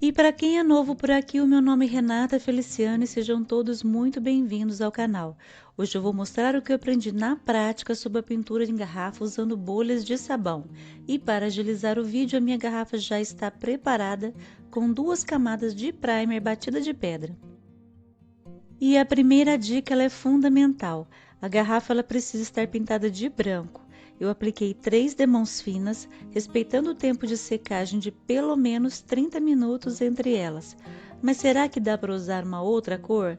E para quem é novo por aqui, o meu nome é Renata Feliciano e sejam todos muito bem-vindos ao canal. Hoje eu vou mostrar o que eu aprendi na prática sobre a pintura em garrafa usando bolhas de sabão. E para agilizar o vídeo, a minha garrafa já está preparada com 2 camadas de primer batida de pedra. E a primeira dica ela é fundamental. A garrafa ela precisa estar pintada de branco. Eu apliquei 3 demãos finas, respeitando o tempo de secagem de pelo menos 30 minutos entre elas. Mas será que dá para usar uma outra cor?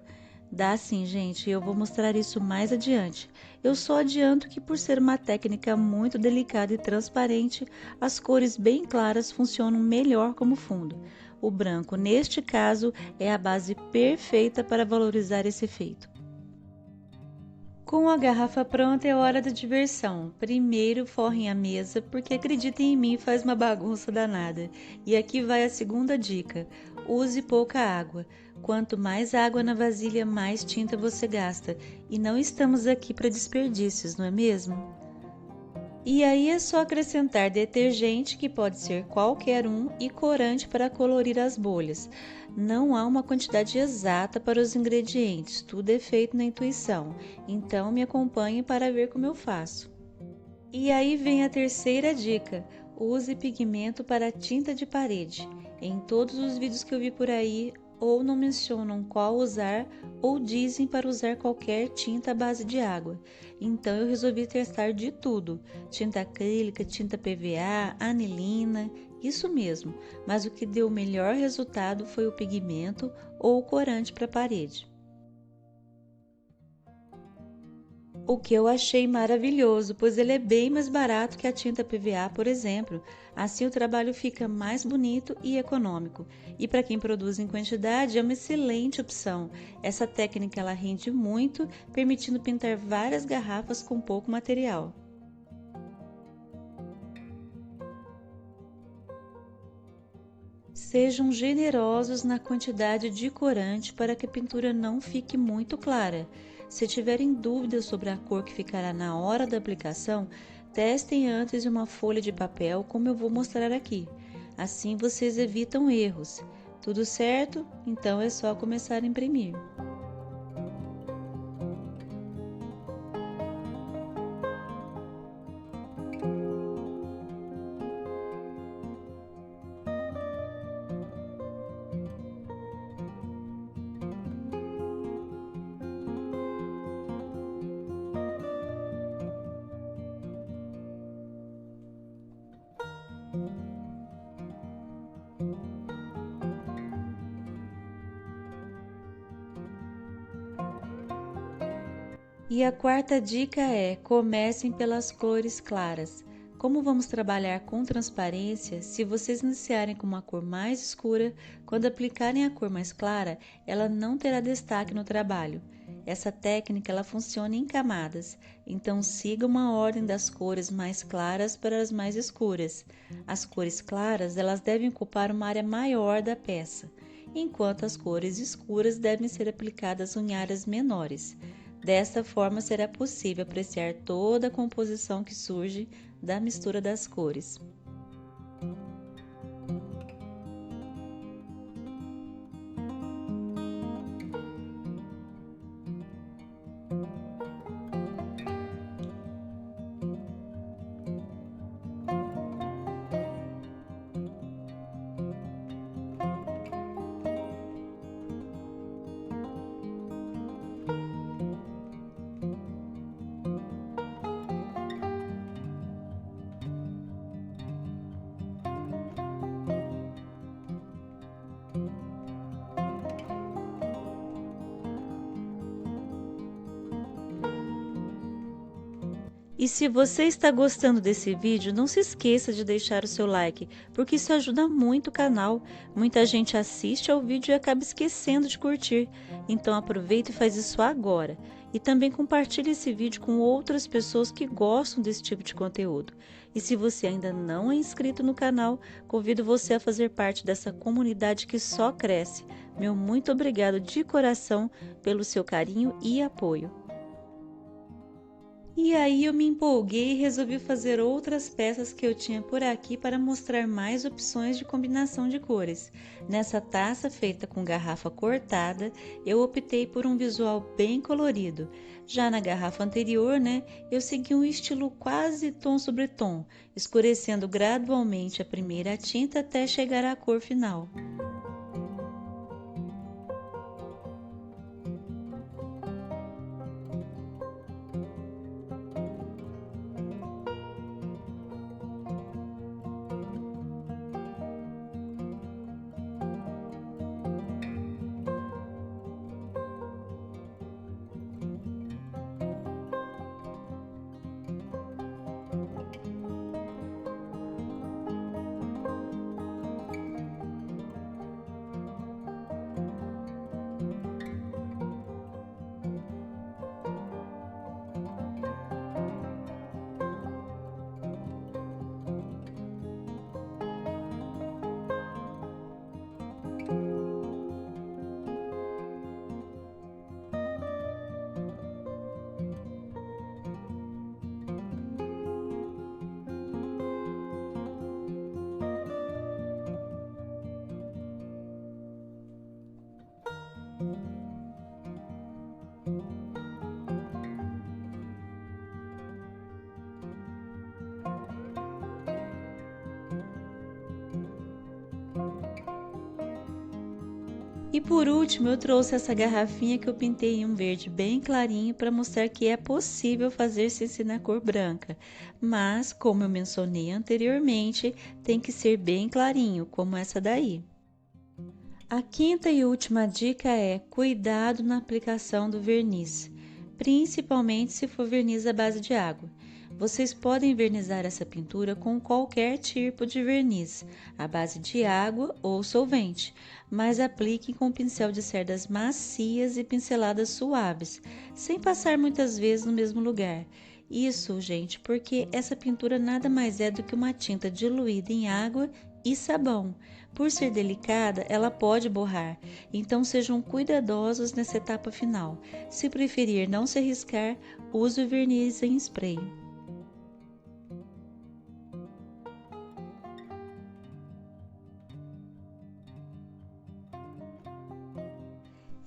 Dá sim, gente, e eu vou mostrar isso mais adiante. Eu só adianto que por ser uma técnica muito delicada e transparente, as cores bem claras funcionam melhor como fundo. O branco, neste caso, é a base perfeita para valorizar esse efeito. Com a garrafa pronta é hora da diversão. Primeiro forrem a mesa, porque acreditem em mim, faz uma bagunça danada. E aqui vai a segunda dica: use pouca água. Quanto mais água na vasilha, mais tinta você gasta. E não estamos aqui para desperdícios, não é mesmo? E aí é só acrescentar detergente, que pode ser qualquer um, e corante para colorir as bolhas. Não há uma quantidade exata para os ingredientes, tudo é feito na intuição. Então me acompanhe para ver como eu faço. E aí vem a terceira dica: use pigmento para tinta de parede. Em todos os vídeos que eu vi por aí, ou não mencionam qual usar, ou dizem para usar qualquer tinta à base de água. Então eu resolvi testar de tudo: tinta acrílica, tinta PVA, anilina, isso mesmo. Mas o que deu o melhor resultado foi o pigmento ou o corante para a parede. O que eu achei maravilhoso, pois ele é bem mais barato que a tinta PVA, por exemplo. Assim o trabalho fica mais bonito e econômico. E para quem produz em quantidade, é uma excelente opção. Essa técnica ela rende muito, permitindo pintar várias garrafas com pouco material. Sejam generosos na quantidade de corante para que a pintura não fique muito clara. Se tiverem dúvidas sobre a cor que ficará na hora da aplicação, testem antes em uma folha de papel, como eu vou mostrar aqui. Assim vocês evitam erros. Tudo certo? Então é só começar a imprimir. E a quarta dica é: comecem pelas cores claras. Como vamos trabalhar com transparência, se vocês iniciarem com uma cor mais escura, quando aplicarem a cor mais clara, ela não terá destaque no trabalho. Essa técnica ela funciona em camadas, então siga uma ordem das cores mais claras para as mais escuras. As cores claras elas devem ocupar uma área maior da peça, enquanto as cores escuras devem ser aplicadas em áreas menores. Desta forma, será possível apreciar toda a composição que surge da mistura das cores. E se você está gostando desse vídeo, não se esqueça de deixar o seu like, porque isso ajuda muito o canal. Muita gente assiste ao vídeo e acaba esquecendo de curtir. Então aproveita e faz isso agora. E também compartilhe esse vídeo com outras pessoas que gostam desse tipo de conteúdo. E se você ainda não é inscrito no canal, convido você a fazer parte dessa comunidade que só cresce. Meu muito obrigado de coração pelo seu carinho e apoio. E aí eu me empolguei e resolvi fazer outras peças que eu tinha por aqui para mostrar mais opções de combinação de cores. Nessa taça feita com garrafa cortada, eu optei por um visual bem colorido. Já na garrafa anterior, eu segui um estilo quase tom sobre tom, escurecendo gradualmente a primeira tinta até chegar à cor final. E por último, eu trouxe essa garrafinha que eu pintei em um verde bem clarinho para mostrar que é possível fazer sem ser na cor branca. Mas, como eu mencionei anteriormente, tem que ser bem clarinho, como essa daí. A quinta e última dica é cuidado na aplicação do verniz, principalmente se for verniz à base de água. Vocês podem vernizar essa pintura com qualquer tipo de verniz, à base de água ou solvente, mas apliquem com pincel de cerdas macias e pinceladas suaves, sem passar muitas vezes no mesmo lugar. Isso, gente, porque essa pintura nada mais é do que uma tinta diluída em água e sabão. Por ser delicada, ela pode borrar, então sejam cuidadosos nessa etapa final. Se preferir não se arriscar, use o verniz em spray.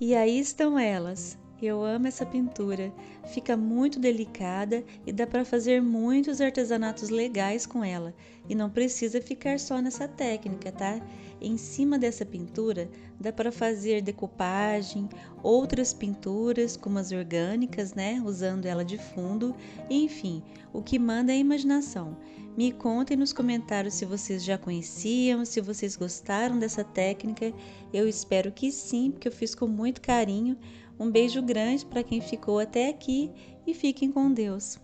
E aí estão elas. Eu amo essa pintura, fica muito delicada e dá para fazer muitos artesanatos legais com ela. E não precisa ficar só nessa técnica, tá? Em cima dessa pintura dá para fazer decupagem, outras pinturas como as orgânicas, usando ela de fundo. Enfim, o que manda é a imaginação. Me contem nos comentários se vocês já conheciam, se vocês gostaram dessa técnica. Eu espero que sim, porque eu fiz com muito carinho. Um beijo grande para quem ficou até aqui e fiquem com Deus.